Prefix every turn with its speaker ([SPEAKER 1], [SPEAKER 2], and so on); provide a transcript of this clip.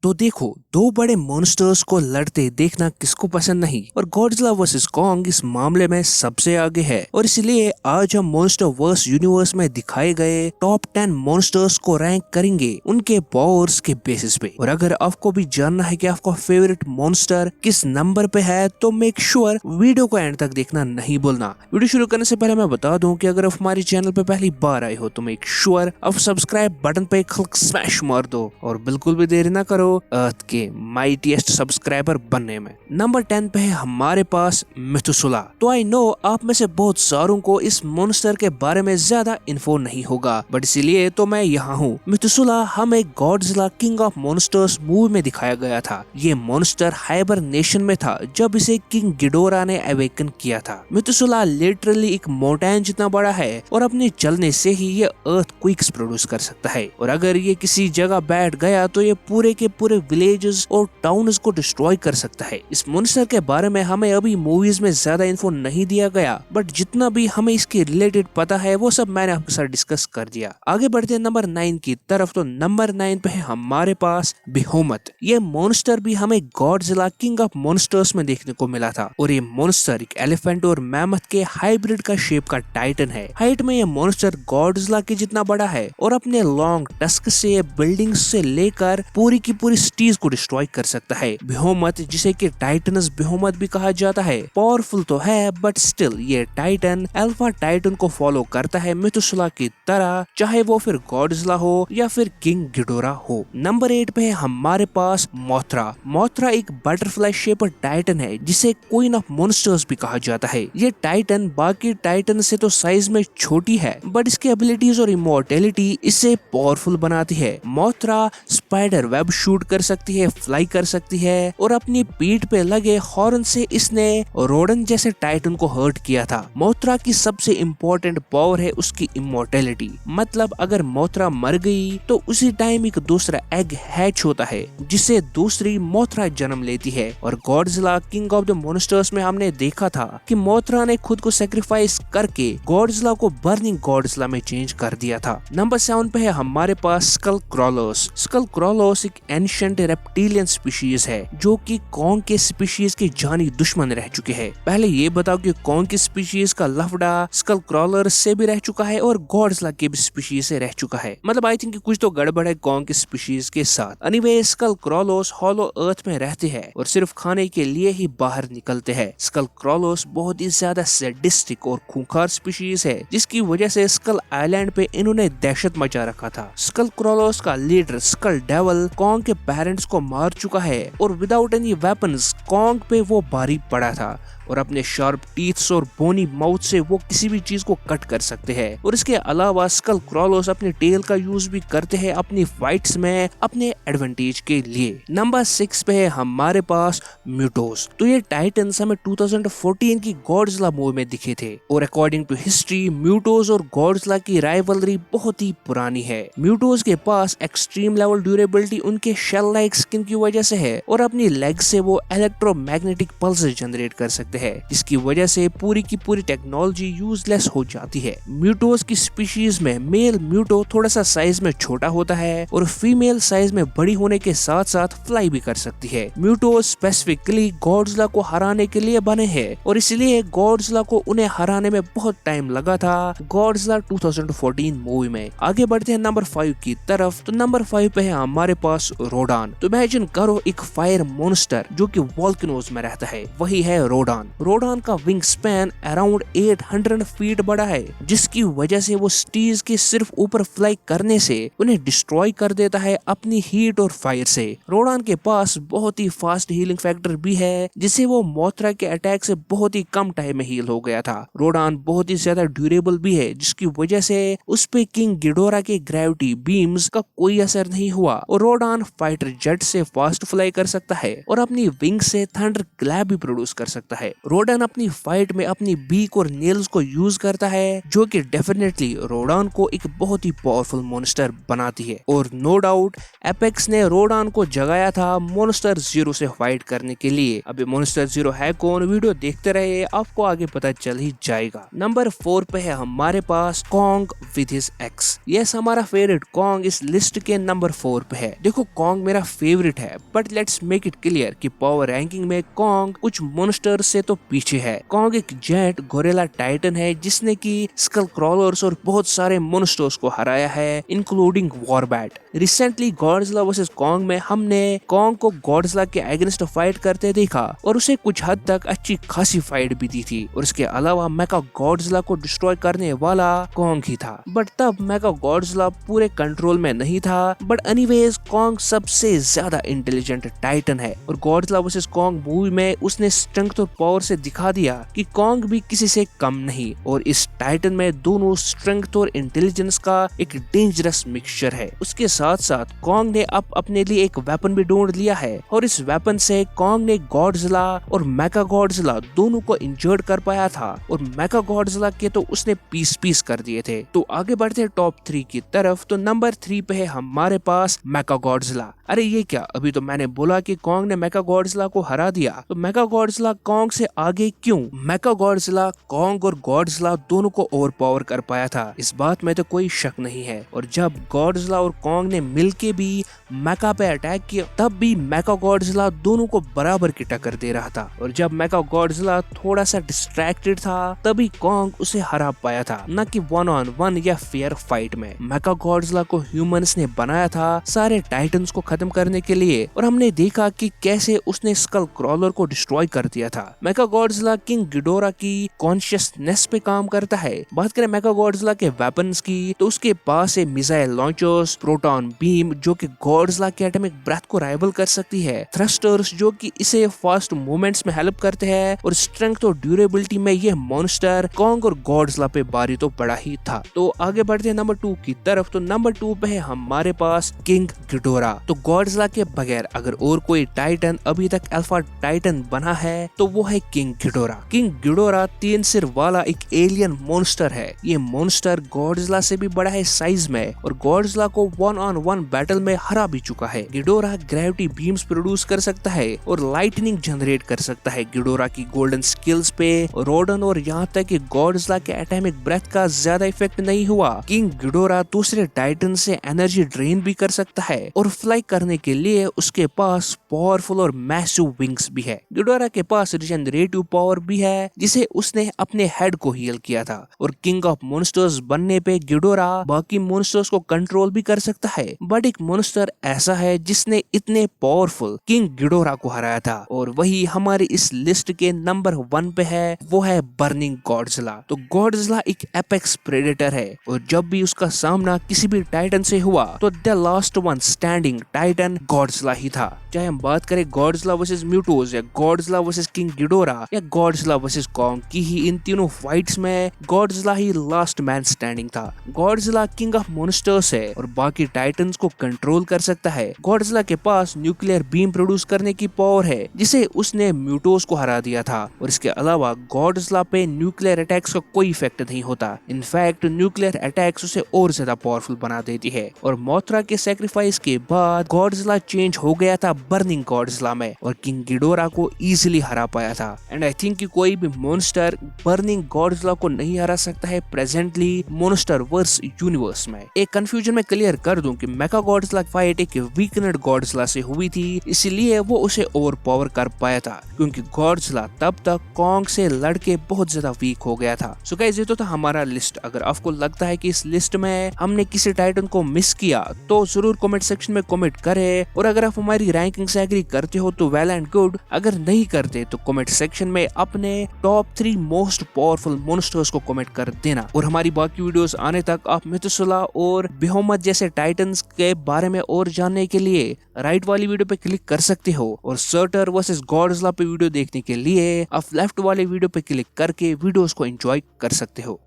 [SPEAKER 1] तो देखो, दो बड़े मॉन्स्टर्स को लड़ते देखना किसको पसंद नहीं, और गॉडजिला वर्सेस कॉन्ग इस मामले में सबसे आगे है। और इसलिए आज हम मॉन्स्टर वर्स यूनिवर्स में दिखाए गए टॉप 10 मॉन्स्टर्स को रैंक करेंगे उनके पावर्स के बेसिस पे। और अगर आपको भी जानना है कि आपका फेवरेट मॉन्स्टर किस नंबर पे है तो मेक श्योर वीडियो को एंड तक देखना नहीं भूलना। वीडियो शुरू करने से पहले मैं बता दूं कि अगर आप हमारे चैनल पे पहली बार आए हो तो मेक श्योर आप सब्सक्राइब बटन पे क्लिक स्मैश मार दो और बिल्कुल भी देरी ना करो अर्थ के माइटीएस्ट सब्सक्राइबर बनने में। नंबर 10 पे है हमारे पास मेथुसुला। तो आई नो आप में से बहुत सारों को इस मॉन्स्टर के बारे में ज्यादा इन्फो नहीं होगा, बट इसीलिए तो मैं यहाँ हूँ। मेथुसुला हमें Godzilla king of monsters movie में दिखाया गया था। ये मॉन्स्टर हाइबरनेशन में था जब इसे किंग गिडोरा ने अवेकन किया था। मेथुसुला लिटरली एक माउंटेन जितना बड़ा है और अपने चलने से ही ये अर्थक्वेक्स प्रोड्यूस कर सकता है। और अगर ये किसी जगह बैठ गया तो ये पूरे के पूरे विलेजेस और टाउन्स को डिस्ट्रॉय कर सकता है। इस मॉन्स्टर के बारे में हमें अभी मूवीज में ज्यादा इन्फो नहीं दिया गया, बट जितना भी हमें इसके रिलेटेड पता है वो सब मैंने आपके साथ डिस्कस कर दिया। आगे बढ़ते हैं नंबर 9 की तरफ। तो नंबर 9 पे है हमारे पास बेहोमत। ये मॉन्स्टर भी हमें गॉडजिला किंग ऑफ मॉन्स्टर्स में देखने को मिला था। और ये मॉन्स्टर एक एलिफेंट और मैमथ के हाइब्रिड का शेप का टाइटन है। हाइट में ये मॉन्स्टर गॉडजिला के जितना बड़ा है और अपने लॉन्ग टस्क से बिल्डिंग्स से लेकर पूरी की पूरी सिटीज को डिस्ट्रॉय कर सकता है। बेहोमत, जिसे कि टाइटनस बेहोमत भी कहा जाता है, पावरफुल तो है बट स्टिल ये टाइटन अल्फा टाइटन को फॉलो करता है मेथुसुला की तरह, चाहे वो फिर गॉडजिला हो या फिर किंग गिडोरा हो। नंबर 8 पे है हमारे पास मोथरा। मोथरा एक बटरफ्लाई शेपर टाइटन है जिसे क्वीन ऑफ मॉन्स्टर्स भी कहा जाता है। ये टाइटन बाकी टाइटन से तो साइज में छोटी है, बट इसकी एबिलिटीज और इमोर्टेलिटी इसे पावरफुल बनाती है। मोथरा स्पाइडर वेब शूट कर सकती है, फ्लाई कर सकती है, और अपनी पीठ पे लगे हॉर्न से इसने रोडन जैसे टाइटन को हर्ट किया था। मोथरा की सबसे इम्पोर्टेंट पावर है उसकी इमोर्टेलिटी। मतलब अगर मोथरा मर गई तो उसी टाइम एक दूसरा एग हैच होता है जिससे दूसरी मोथरा जन्म लेती है। और Godzilla king of the monsters में हमने देखा था कि मोथरा ने खुद को सेक्रीफाइस करके गॉडजिला को बर्निंग गॉडजिला में चेंज कर दिया था। नंबर 7 पे है हमारे पास स्कल क्रॉलर्स। स्कल क्रॉलर्स एक एंशिएंट रेप्टिलियन स्पीशीज है जो कि कॉन्ग के स्पीशीज के जानी दुश्मन रह चुके हैं। पहले ये बताओ कि कॉन्ग की स्पीशीज का लफड़ा स्कल क्रॉलर्स से भी रह चुका है और गॉडजिला के भी स्पीशीज से रह चुका है। मतलब आई थिंक कुछ तो गड़बड़ है कॉन्ग की स्पीशीज के साथ। एनीवे, स्कल क्रॉलर्स हॉलो अर्थ में रहते हैं और सिर्फ खाने के लिए ही बाहर निकलते हैं। स्कल क्रॉलर्स बहुत ही ज्यादा सैडिस्टिक और खूंखार स्पीशीज है जिसकी वजह से स्कल आइलैंड पे इन्होंने दहशत मचा रखा था। स्कल क्रॉलर्स का लीडर स्कल डेवल कॉन्ग के पेरेंट्स को मार चुका है और विदाउट एनी वेपन्स कॉन्ग पे वो भारी पड़ा था और अपने शार्प टीथ्स और बोनी माउथ से वो किसी भी चीज को कट कर सकते हैं। और इसके अलावा स्कल क्रॉलर्स अपने टेल का यूज भी करते हैं अपनी फाइट्स में अपने एडवांटेज के लिए। नंबर 6 पे है हमारे पास म्यूटोस। तो ये टाइटन्स हमें 2014 की गॉडजिला मूवी में दिखे थे और अकॉर्डिंग टू हिस्ट्री म्यूटोस और गॉडजिला की राइवलरी बहुत ही पुरानी है। म्यूटोस के पास एक्सट्रीम लेवल ड्यूरेबिलिटी उनके शेल लाइक स्किन की वजह से है और अपनी लेग से वो इलेक्ट्रोमैग्नेटिक पल्सेस जनरेट कर सकते है, जिसकी वजह से पूरी की पूरी टेक्नोलॉजी यूजलेस हो जाती है। म्यूटोस की स्पीशीज में मेल म्यूटो थोड़ा सा साइज में छोटा होता है और फीमेल साइज में बड़ी होने के साथ साथ फ्लाई भी कर सकती है। म्यूटोस स्पेसिफिकली गॉडजिला को हराने के लिए बने हैं और इसलिए गॉडजिला को उन्हें हराने में बहुत टाइम लगा था गॉडजिला 2014 मूवी में। आगे बढ़ते हैं नंबर 5 की तरफ। तो नंबर 5 पे है हमारे पास रोडान। तो इमेजिन करो एक फायर मॉन्स्टर जो कि वोल्केनोज में रहता है, वही है रोडान। रोडान का विंग स्पैन अराउंड 800 फीट बड़ा है जिसकी वजह से वो सिटीज के सिर्फ ऊपर फ्लाई करने से उन्हें डिस्ट्रॉय कर देता है अपनी हीट और फायर से। रोडान के पास बहुत ही फास्ट हीलिंग फैक्टर भी है जिसे वो मोथरा के अटैक से बहुत ही कम टाइम में हील हो गया था। रोडान बहुत ही ज्यादा ड्यूरेबल भी है जिसकी वजह से उस पे किंग गिडोरा के ग्रेविटी बीम्स का कोई असर नहीं हुआ और रोडान फाइटर जेट से फास्ट फ्लाई कर सकता है और अपनी विंग से थंडर क्लैप भी प्रोड्यूस कर सकता है। रोडान अपनी फाइट में अपनी बीक और नेल्स को यूज करता है, जो कि डेफिनेटली रोडान को एक बहुत ही पावरफुल मॉन्स्टर बनाती है। और नो डाउट एपेक्स ने रोडान को जगाया था मॉन्स्टर जीरो से फाइट करने के लिए। अभी मॉन्स्टर जीरो है कौन, वीडियो देखते रहे, आपको आगे पता चल ही जाएगा। नंबर 4 पे है हमारे पास Kong with his X. Yes, हमारा फेवरेट कॉन्ग इस लिस्ट के नंबर 4 पे है। देखो कॉन्ग मेरा फेवरेट है, but let's make it clear कि पावर रैंकिंग में कॉन्ग कुछ मॉन्स्टर से तो पीछे है। कॉन्ग एक जेंट गोरिल्ला टाइटन है जिसने की स्कल क्रॉलर्स और बहुत सारे मॉन्स्टर्स को हराया है, including Warbat. Recently Godzilla versus Kong में हमने कॉन्ग को गॉडजिला के अगेंस्ट फाइट करते देखा और उसे कुछ हद तक अच्छी खासी फाइट भी दी थी। और इसके अलावा मेगा गॉडजिला को डिस्ट्रॉय करने वाला कॉन्ग ही था, बट तब मेगा गॉडजिला पूरे कंट्रोल में नहीं था। बट एनीवेज कॉन्ग सबसे ज्यादा इंटेलिजेंट टाइटन है और गॉडजिला वर्सेस कॉन्ग मूवी में उसने स्ट्रेंथ और पावर से दिखा दिया कि कॉन्ग भी किसी से कम नहीं। और इस टाइटन में दोनों स्ट्रेंथ और इंटेलिजेंस का एक डेंजरस मिक्सचर है। उसके साथ साथ कॉन्ग ने अब अपने लिए एक वेपन भी ढूंढ लिया है और इस वेपन से कॉन्ग ने गॉडजिला और मेगा गॉडजिला दोनों को इंजर्ड कर पाया था और मेगा गॉडजिला के तो उसने पीस पीस कर दिए थे। तो आगे बढ़ते हैं टॉप 3 की तरफ। तो नंबर 3 पे है हमारे पास मेगा गॉडजिला। अरे ये क्या, अभी तो मैंने बोला कि कॉन्ग ने मेगा गॉडजिला को हरा दिया, तो मेगा गॉडजिला कॉन्ग से आगे क्यों? मेगा गॉडजिला कॉन्ग और गॉडजिला दोनों को ओवरपावर कर पाया था, इस बात में तो कोई शक नहीं है। और जब गॉडजिला और कॉन्ग ने मिलके भी मेगा पे अटैक किया, तब भी मेगा गॉडजिला दोनों को बराबर की टक्कर दे रहा था। और जब मेगा गॉडजिला थोड़ा सा डिस्ट्रैक्टेड था, तभी कॉन्ग उसे हरा पाया था, न कि 1-on-1 या फेयर फाइट में। मेगा गॉडजिला को ह्यूमंस ने बनाया था सारे टाइटन्स को खत्म करने के लिए, और हमने देखा कि कैसे उसने स्कल क्रॉलर को डिस्ट्रॉय कर दिया था। मेगा गॉडजिला किंग गिडोरा की कॉन्शियसनेस पे काम करता है। बात करें मेगा गॉडजिला के वेपन्स की, तो उसके पास है मिसाइल लॉन्चर्स, प्रोटॉन बीम जो कि गॉडजिला के एटॉमिक ब्रेथ को राइवल कर सकती है, थ्रस्टर्स जो कि इसे फास्ट मूवमेंट्स में हेल्प करते हैं, और स्ट्रेंथ और ड्यूरेबिलिटी में ये मॉन्स्टर कॉन्ग और गॉडजिला पे भारी तो बड़ा ही था। तो आगे बढ़ते हैं नंबर 2 की तरफ। तो नंबर 2 पे है हमारे पास किंग गिडोरा। तो गॉडजिला के बगैर अगर और कोई टाइटन अभी तक अल्फा टाइटन बना है तो वो है किंग गिडोरा। किंग गिडोरा 3 सिर वाला एक एलियन मॉन्स्टर है। ये मॉन्स्टर गॉडजिला से भी बड़ा है साइज में और गॉडजिला को 1-on-1 बैटल में हरा भी चुका है। गिडोरा ग्रेविटी बीम्स प्रोड्यूस कर सकता है और लाइटनिंग जनरेट कर सकता है। गिडोरा की गोल्डन स्किल्स पे रोडन और यहाँ तक कि गॉडजिला के एटॉमिक ब्रेथ का ज्यादा इफेक्ट नहीं हुआ। किंग गिडोरा दूसरे टाइटन से एनर्जी ड्रेन भी कर सकता है और फ्लाई करने के लिए उसके पास पावरफुल और मैसिव विंग्स भी है। गिडोरा के पास रिजेनरेटिव पावर भी है जिसे उसने अपने हेड को हील किया था। और किंग ऑफ मॉन्स्टर्स बनने पे गिडोरा बाकी मॉन्स्टर्स को कंट्रोल भी कर सकता है। बट एक मॉन्स्टर ऐसा है जिसने इतने पावरफुल किंग गिडोरा को हराया था और वही हमारी इस लिस्ट के नंबर 1 पे है, वो है बर्निंग गॉडजिला। तो गॉडजिला एक एपेक्स प्रेडेटर है और जब भी उसका सामना किसी भी टाइटन से हुआ तो the last one standing titan Godzilla ही था। चाहे हम बात करें गॉडजिला वर्सेस म्यूटोस या गॉडजिला वर्सेस किंग गिडोरा या गॉडजिला वर्सेस कॉन्ग की ही, इन तीनों फाइट्स में गॉडजिला ही लास्ट मैन स्टैंडिंग था। गॉडजिला किंग ऑफ मॉन्स्टर्स है और बाकी टाइटन्स को कंट्रोल कर सकता है। गॉडजिला के पास न्यूक्लियर बीम प्रोड्यूस करने की पावर है जिसे उसने म्यूटोस को हरा दिया था। और इसके अलावा गॉडजिला पे न्यूक्लियर अटैक्स का कोई इफेक्ट नहीं होता। इनफैक्ट न्यूक्लियर अटैक्स उसे और ज्यादा पावरफुल बना देती है। और मोथरा के सैक्रिफाइस के बाद गॉडजिला चेंज हो गया था बर्निंग गॉडजिला में और किंग गिडोरा को इजीली हरा पाया था। एंड आई थिंक कि कोई भी मॉन्स्टर बर्निंग गॉडजिला को नहीं हरा सकता है प्रेजेंटली मॉन्स्टर वर्स यूनिवर्स में। एक कंफ्यूजन में क्लियर कर दूं कि मेगा गॉडजिला फाइट एक वीकनेड गॉडजिला से हुई थी, इसलिए वो उसे ओवर पावर कर पाया था क्योंकि गॉडजिला तब तक कॉन्ग से लड़के बहुत ज्यादा वीक हो गया था। सो गाइस, ये तो था हमारा लिस्ट। अगर आपको लगता है कि इस लिस्ट में हमने किसी टाइटन को मिस किया तो जरूर कमेंट सेक्शन में कमेंट करें। और अगर आप हमारी रैंकिंग से एग्री करते हो तो वेल एंड गुड, अगर नहीं करते तो कमेंट सेक्शन में अपने टॉप 3 मोस्ट पावरफुल मॉन्स्टर्स को कमेंट कर देना। और हमारी बाकी वीडियोस आने तक आप मेथुसला और बेहोमत जैसे टाइटन्स के बारे में और जानने के लिए राइट वाली वीडियो पे क्लिक कर सकते हो और सर्टर वर्सेस गॉडजिला पे वीडियो देखने के लिए आप लेफ्ट वाले वीडियो पे क्लिक करके वीडियोस को एंजॉय कर सकते हो।